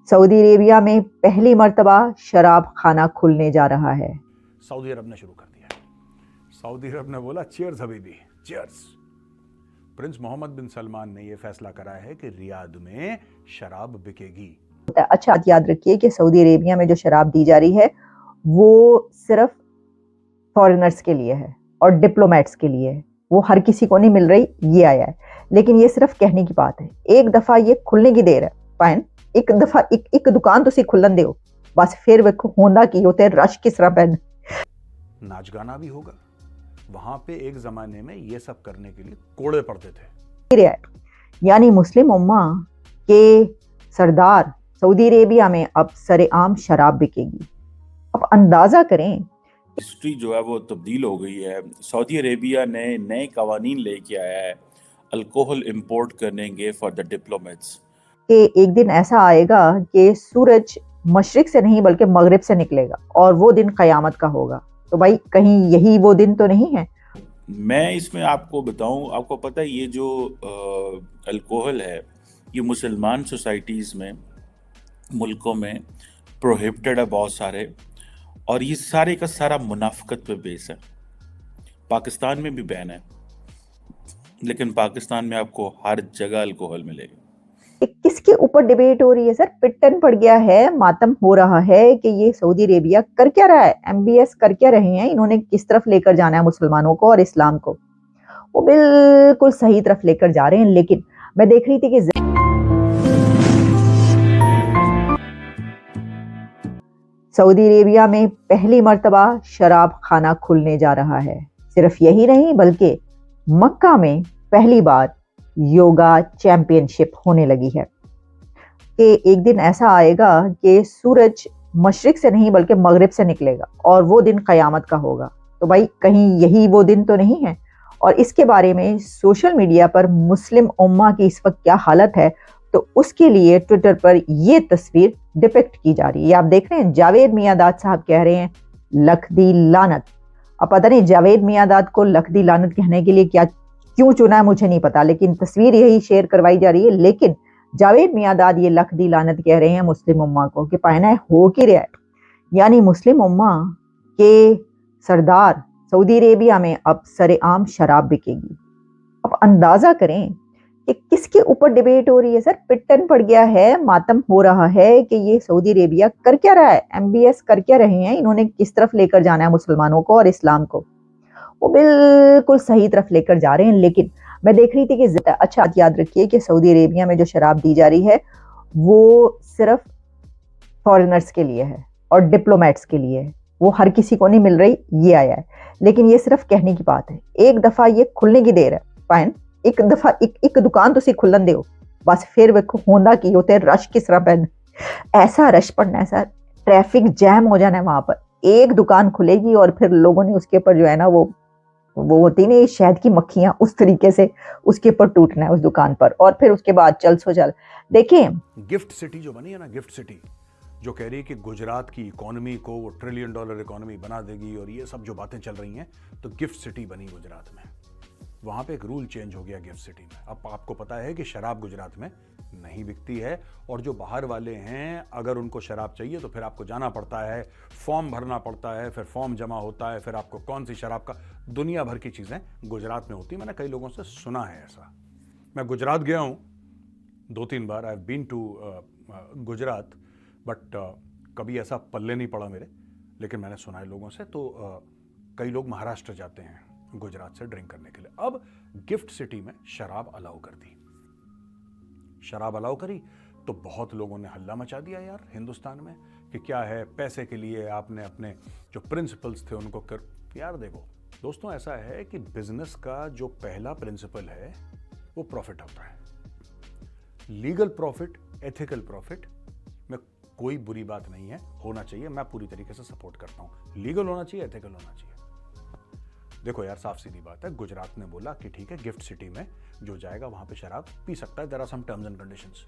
Saudi Arabia में पहली मर्तबा शराब खाना खुलने जा रहा है। सऊदी अरब ने शुरू कर दिया है। सऊदी अरब ने बोला चीयर्स हबीबी, cheers. Prince Mohammed bin Salman ने यह फैसला करा है कि रियाद में शराब बिकेगी। अच्छा, याद रखिए कि सऊदी अरेबिया में जो शराब दी जा रही है वो सिर्फ फॉरेनर्स के लिए है और डिप्लोमेट्स के लिए है। वो हर किसी को नहीं मिल रही, ये आया है। लेकिन ये सिर्फ कहने की बात है। एक दफा ये खुलने की देर है। फाइन, एक दफा एक दुकान तुसी खुलन दो, बस फिर वेखो होंदा की होते रश किस तरह पैन। नाच गाना भी होगा वहां पे। एक जमाने में ये सब करने के लिए कोड़े पड़ते थे। यानी मुस्लिम उम्मा के सरदार सऊदी अरेबिया में अब सरेआम शराब बिकेगी। अब अंदाजा करें, हिस्ट्री जो है वो तब्दील हो गई है। सऊदी अरेबिया ने नए कवानीन लेके आया है अल्कोहल इंपोर्ट करने के फॉर द डिप्लोमेट्स। कि एक दिन ऐसा आएगा कि सूरज मशरिक से नहीं बल्कि मगरिब से निकलेगा और वो दिन क़यामत का होगा। तो भाई कहीं यही वो दिन तो नहीं है? मैं इसमें आपको बताऊं, आपको पता है ये जो अल्कोहल है ये मुसलमान सोसाइटीज़ में, मुल्कों में प्रोहिबिटेड है बहुत सारे, और ये सारे का सारा मुनाफिकत पे बेस है। पाकिस्तान में भी बैन है, लेकिन पाकिस्तान में आपको हर जगह अल्कोहल मिलेगा। किसके ऊपर डिबेट हो रही है सर? पिटन पड़ गया है, मातम हो रहा है कि ये सऊदी अरेबिया कर क्या रहा है, एमबीएस कर क्या रहे हैं, इन्होंने किस तरफ लेकर जाना है मुसलमानों को और इस्लाम को। वो बिल्कुल सही तरफ लेकर जा रहे हैं। लेकिन मैं देख रही थी कि सऊदी अरेबिया में पहली मर्तबा शराब खाना खुलने जा रहा है। सिर्फ यही नहीं बल्कि मक्का में पहली बार योगा चैंपियनशिप होने लगी है। कि एक दिन ऐसा आएगा कि सूरज मशरिक से नहीं बल्कि मगरिब से निकलेगा और वो दिन क़यामत का होगा। तो भाई कहीं यही वो दिन तो नहीं है? और इसके बारे में सोशल मीडिया पर मुस्लिम उम्मा की इस वक्त क्या हालत है, तो उसके लिए ट्विटर पर ये तस्वीर डिपिक्ट की जा रही है। आप देख रहे हैं जावेद मियांदाद साहब कह रहे हैं लख दी लानत। अब पता नहीं जावेद मियांदाद को लख दी लानत कहने के लिए क्या क्यों चुना है मुझे नहीं पता, लेकिन तस्वीर यही शेयर करवाई जा रही है। लेकिन जावेद मियांदाद ये लख दी लानत कह रहे हैं मुस्लिम उम्मा को कि पायना हो क्या रहा है। यानी मुस्लिम उम्मा के सरदार सऊदी अरेबिया में अब सरेआम शराब बिकेगी। अब अंदाजा करें कि किसके ऊपर डिबेट हो रही है सर? पिटन पड़ गया है, मातम हो रहा है कि ये सऊदी अरेबिया कर क्या रहा है, एमबीएस कर क्या रहे हैं, इन्होंने किस तरफ लेकर जाना है मुसलमानों को और इस्लाम को। वो बिल्कुल सही तरफ लेकर जा रहे हैं। लेकिन मैं देख रही थी कि अच्छा, याद रखिए कि सऊदी अरेबिया में जो शराब दी जा रही है वो सिर्फ फॉरेनर्स के लिए है और डिप्लोमेट्स के लिए है। वो हर किसी को नहीं मिल रही, ये आया है। लेकिन ये सिर्फ कहने की बात है। एक दफा ये खुलने की देर है। फाइन, एक दफा एक दुकान तुसी खुलन दो, बस फिर वेखो होंदा की होते रश किस तरह पैन। ऐसा रश पड़ना है सर, ट्रैफिक जैम हो जाना है वहां पर। एक दुकान खुलेगी और फिर लोगों ने उसके ऊपर जो है ना वो होती नहीं शहद की मक्खियां, उस तरीके से उसके ऊपर टूटना है उस दुकान पर, और फिर उसके बाद चल सो चल। देखें गिफ्ट सिटी जो बनी है ना, गिफ्ट सिटी जो कह रही है कि गुजरात की इकोनॉमी को वो $1 ट्रिलियन इकोनॉमी बना देगी और ये सब जो बातें चल रही हैं, तो गिफ्ट सिटी बनी गुजरात में। वहां पे एक रूल चेंज हो गया गिफ्ट सिटी में। अब आपको पता है कि शराब गुजरात में नहीं बिकती है, और जो बाहर वाले हैं अगर उनको शराब चाहिए तो फिर आपको जाना पड़ता है, फॉर्म भरना पड़ता है, फिर फॉर्म जमा होता है, फिर आपको कौन सी शराब का, दुनिया भर की चीज़ें गुजरात में होती। मैंने कई लोगों से सुना है ऐसा। मैं गुजरात गया हूँ 2-3 बार, I have been to Gujarat, but कभी ऐसा पल्ले नहीं पड़ा मेरे। लेकिन मैंने सुना है लोगों से, तो कई लोग महाराष्ट्र जाते हैं गुजरात से ड्रिंक करने के लिए। अब गिफ्ट सिटी में शराब अलाउ कर दी। शराब अलाउ करी तो बहुत लोगों ने हल्ला मचा दिया यार हिंदुस्तान में कि क्या है, पैसे के लिए आपने अपने जो प्रिंसिपल्स थे उनको कर। यार देखो दोस्तों, ऐसा है कि बिजनेस का जो पहला प्रिंसिपल है वो प्रॉफिट होता है। लीगल प्रॉफिट, एथिकल प्रॉफिट में कोई बुरी बात नहीं है, होना चाहिए। मैं पूरी तरीके से सपोर्ट करता हूं। लीगल होना चाहिए, एथिकल होना चाहिए। देखो यार, साफ सीधी बात है, गुजरात ने बोला कि ठीक है गिफ्ट सिटी में जो जाएगा वहां पे शराब पी सकता है, there are some terms and conditions.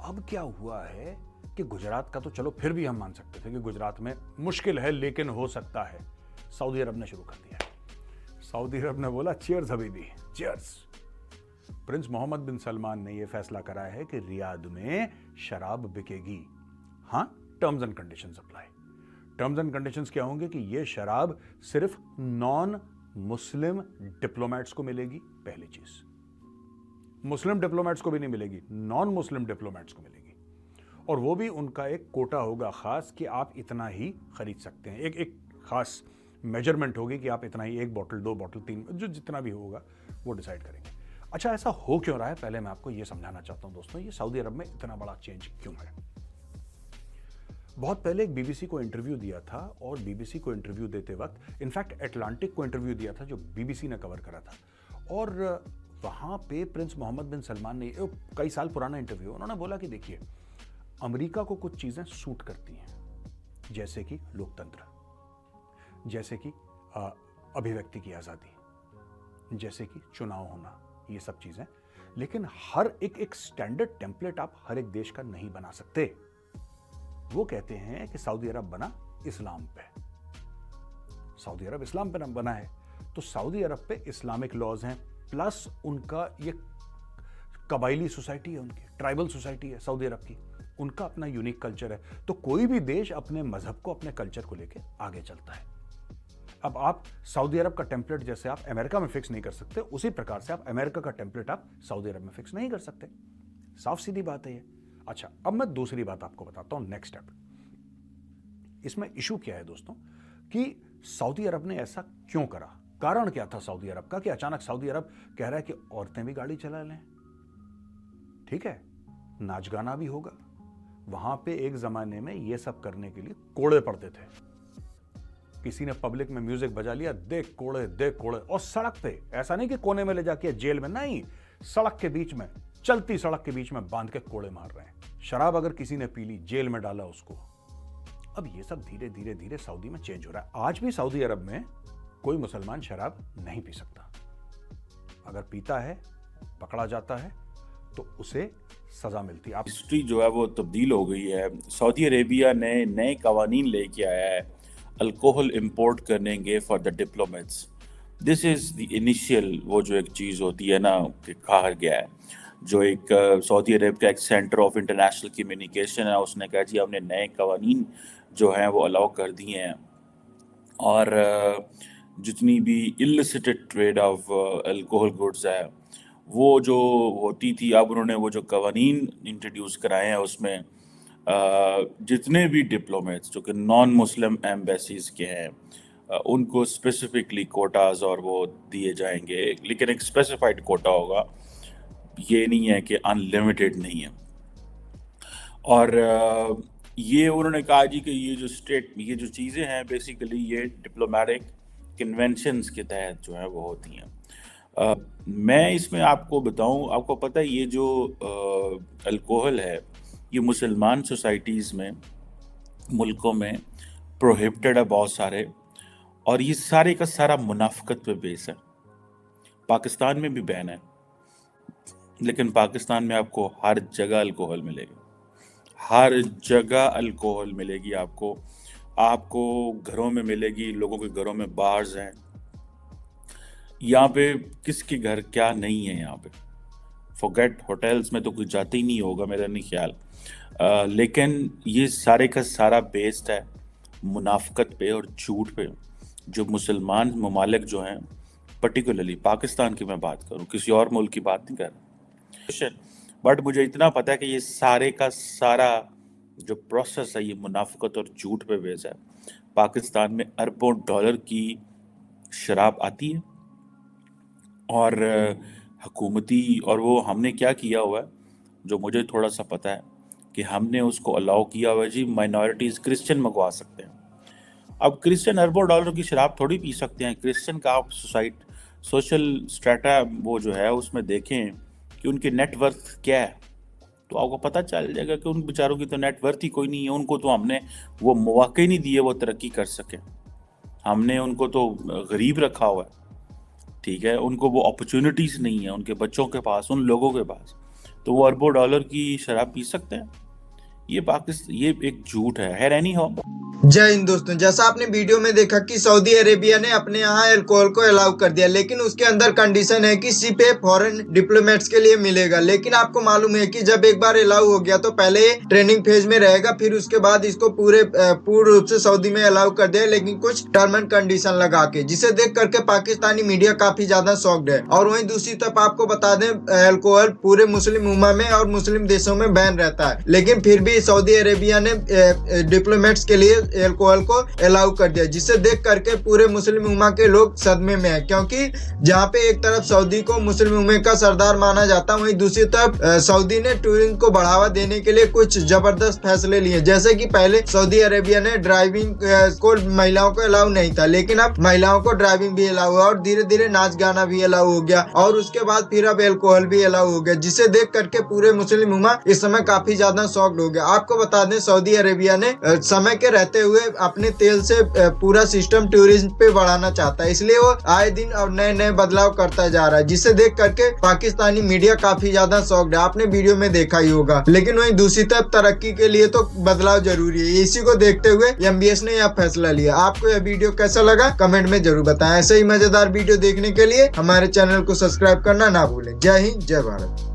अब क्या हुआ है कि गुजरात का तो चलो फिर भी हम मान सकते थे कि गुजरात में मुश्किल है, लेकिन हो सकता है। सऊदी अरब ने शुरू कर दिया है। सऊदी अरब ने बोला चीयर्स हबीबी, cheers. Prince Mohammed bin Salman ने यह फैसला करा है कि रियाद में शराब बिकेगी। हां, terms and conditions apply. Terms and conditions क्या होंगे कि यह शराब सिर्फ नॉन मुस्लिम डिप्लोमेट्स को मिलेगी। पहली चीज, मुस्लिम डिप्लोमेट्स को भी नहीं मिलेगी, नॉन मुस्लिम डिप्लोमेट्स को मिलेगी, और वो भी उनका एक कोटा होगा खास कि आप इतना ही खरीद सकते हैं। एक खास मेजरमेंट होगी कि आप इतना ही, 1 बॉटल 2 बॉटल 3, जो जितना भी होगा वो डिसाइड करेंगे। अच्छा, ऐसा हो क्यों रहा है, पहले मैं आपको ये समझाना चाहता हूं दोस्तों, ये सऊदी अरब में इतना बड़ा चेंज क्यों है। बहुत पहले एक बीबीसी को इंटरव्यू दिया था, और बीबीसी को इंटरव्यू देते वक्त, इनफैक्ट एटलांटिक को इंटरव्यू दिया था जो बीबीसी ने कवर करा था, और वहां पे प्रिंस मोहम्मद बिन सलमान ने, कई साल पुराना इंटरव्यू, उन्होंने बोला कि देखिए, अमेरिका को कुछ चीजें सूट करती हैं, जैसे कि लोकतंत्र, जैसे कि अभिव्यक्ति की आजादी, जैसे कि चुनाव होना, ये सब चीजें, लेकिन हर एक स्टैंडर्ड टेम्पलेट आप हर एक देश का नहीं बना सकते। वो कहते हैं कि सऊदी अरब बना इस्लाम पे, सऊदी अरब इस्लाम पे बना है, तो सऊदी अरब पे इस्लामिक लॉज हैं, प्लस उनका ये कबाइली सोसाइटी है, उनकी ट्राइबल सोसाइटी है सऊदी अरब की, उनका अपना यूनिक कल्चर है। तो कोई भी देश अपने मजहब को, अपने कल्चर को लेके आगे चलता है। अब आप सऊदी अरब का टेम्पलेट जैसे आप अमेरिका में फिक्स नहीं कर सकते, उसी प्रकार से आप अमेरिका का टेम्पलेट आप सऊदी अरब में फिक्स नहीं कर सकते। साफ सीधी बात है ये। अच्छा, अब मैं दूसरी बात आपको बताता हूं, नेक्स्ट स्टेप। इसमें इशू क्या है दोस्तों, कि सऊदी अरब ने ऐसा क्यों करा, कारण क्या था सऊदी अरब का कि अचानक सऊदी अरब कह रहा है कि औरतें भी गाड़ी चला लें, ठीक है, नाच गाना भी होगा। वहां पे एक जमाने में ये सब करने के लिए कोड़े पड़ते थे, किसी ने पब्लिक में म्यूजिक बजा लिया, देख कोड़े, और सड़क पे, ऐसा नहीं कि कोने में ले जाके जेल में, नहीं, सड़क के बीच में, चलती सड़क के बीच में बांध के कोड़े मार रहे हैं। शराब अगर किसी ने पी ली, जेल में डाला उसको। अब ये सब धीरे धीरे धीरे सऊदी में चेंज हो रहा है। आज भी सऊदी अरब में कोई मुसलमान शराब नहीं पी सकता, अगर पीता है, पकड़ा जाता है, तो उसे सजा मिलती है। हिस्ट्री जो है वो तब्दील हो गई है। सऊदी अरेबिया ने नए कवानीन लेके आया है अल्कोहल इंपोर्ट करनेंगे for the diplomats. This is the initial, वो जो एक चीज़ होती है ना, कि कहा गया है, जो एक सऊदी अरब का एक सेंटर ऑफ इंटरनेशनल कम्युनिकेशन है, उसने कहा जी हमने नए कवानीन जो हैं वो अलाउ कर दिए हैं, और जितनी भी elicited trade off alcohol goods है वो जो होती थी, अब उन्होंने वो जो कवानीन इंट्रोड्यूस कराए हैं उसमें जितने भी डिप्लोमेट्स जो कि नॉन मुस्लिम एम्बेसीज के हैं उनको स्पेसिफिकली कोटाज और वो दिए जाएंगे, लेकिन एक स्पेसिफाइड कोटा होगा, ये नहीं है कि अनलिमिटेड नहीं है। और ये उन्होंने कहा जी कि ये जो चीज़ें हैं बेसिकली ये डिप्लोमेटिक कन्वेंशंस के तहत जो है वो होती हैं। मैं इसमें आपको बताऊं, आपको पता है ये जो अल्कोहल है ये मुसलमान सोसाइटीज़ में, मुल्कों में प्रोहिबिटेड है बहुत सारे, और ये सारे का सारा मुनाफिकत पे बेस है। पाकिस्तान में भी बैन है, लेकिन पाकिस्तान में आपको हर जगह अल्कोहल मिलेगी, हर जगह अल्कोहल मिलेगी आपको घरों में मिलेगी, लोगों के घरों में बार्स हैं। यहाँ पे किसके घर क्या नहीं है, यहाँ पे फॉरगेट, होटल्स में तो कुछ जाते ही नहीं होगा मेरा नहीं ख्याल, लेकिन ये सारे का सारा बेस्ड है मुनाफिकत पे और झूठ पे। जो मुसलमान ममालिक जो हैं, पर्टिकुलरली पाकिस्तान की मैं बात करूँ, किसी और मुल्क की बात नहीं कर रहा, बट मुझे इतना पता है कि ये सारे का सारा जो प्रोसेस है ये मुनाफिकत और झूठ पे बेस है। पाकिस्तान में अरबों डॉलर की शराब आती है और हुकूमती, और वो हमने क्या किया हुआ है जो मुझे थोड़ा सा पता है कि हमने उसको अलाउ किया हुआ है जी, माइनॉरिटीज़ क्रिश्चियन मंगवा सकते हैं। अब क्रिश्चियन अरबों डॉलर की शराब थोड़ी पी सकते हैं। क्रिश्चियन का आप सोशल स्ट्रेटा वो जो है उसमें देखें कि उनके नेटवर्थ क्या है, तो आपको पता चल जाएगा कि उन बेचारों की तो नेटवर्थ ही कोई नहीं है। उनको तो हमने वो मौके नहीं दिए वो तरक्की कर सके, हमने उनको तो गरीब रखा हुआ है, ठीक है, उनको वो अपॉर्चुनिटीज़ नहीं है उनके बच्चों के पास, उन लोगों के पास, तो वो अरबों डॉलर की शराब पी सकते हैं। ये एक झूठ है एनी हाउ। जय हिंद दोस्तों, जैसा आपने वीडियो में देखा कि सऊदी अरेबिया ने अपने यहाँ अल्कोहल को अलाउ कर दिया, लेकिन उसके अंदर कंडीशन है कि सिर्फ फॉरेन डिप्लोमेट्स के लिए मिलेगा। लेकिन आपको मालूम है कि जब एक बार अलाउ हो गया तो पहले ट्रेनिंग फेज में रहेगा, फिर उसके बाद इसको पूर्ण रूप से सऊदी में अलाउ कर दिया, लेकिन कुछ टर्म एंड कंडीशन लगा के, जिसे देख करके पाकिस्तानी मीडिया काफी ज्यादा शॉक्ड है। और वहीं दूसरी तरफ आपको बता दें, अल्कोहल पूरे मुस्लिम उम्मा में और मुस्लिम देशों में बैन रहता है, लेकिन फिर भी सऊदी अरेबिया ने डिप्लोमेट्स के लिए अल्कोहल को अलाउ कर दिया, जिसे देख करके पूरे मुस्लिम उम्मा के लोग सदमे में हैं। क्योंकि जहां पे एक तरफ सऊदी को मुस्लिम उम्मे का सरदार माना जाता है, वहीं दूसरी तरफ सऊदी ने टूरिज्म को बढ़ावा देने के लिए कुछ जबरदस्त फैसले लिए। जैसे कि पहले सऊदी अरेबिया ने ड्राइविंग को महिलाओं को अलाउ नहीं था, लेकिन अब महिलाओं को ड्राइविंग भी अलाउ है, और धीरे धीरे नाच गाना भी अलाउ हो गया, और उसके बाद फिर अब अल्कोहल भी अलाउ हो गया, जिसे देख करके पूरे मुस्लिम उम्मा इस समय काफी ज्यादा शॉक्ड हो गया। आपको बता दें, सऊदी अरेबिया ने समय के रहते हुए अपने तेल से पूरा सिस्टम टूरिज्म पे बढ़ाना चाहता है, इसलिए वो आए दिन और नए नए बदलाव करता जा रहा है, जिसे देख करके पाकिस्तानी मीडिया काफी ज्यादा शॉक्ड है। आपने वीडियो में देखा ही होगा। लेकिन वहीं दूसरी तरफ तरक्की के लिए तो बदलाव जरूरी है, इसी को देखते हुए MBS ने यह फैसला लिया। आपको यह वीडियो कैसा लगा कमेंट में जरूर बताएं। ऐसे ही मजेदार वीडियो देखने के लिए हमारे चैनल को सब्सक्राइब करना ना भूलें। जय हिंद, जय भारत।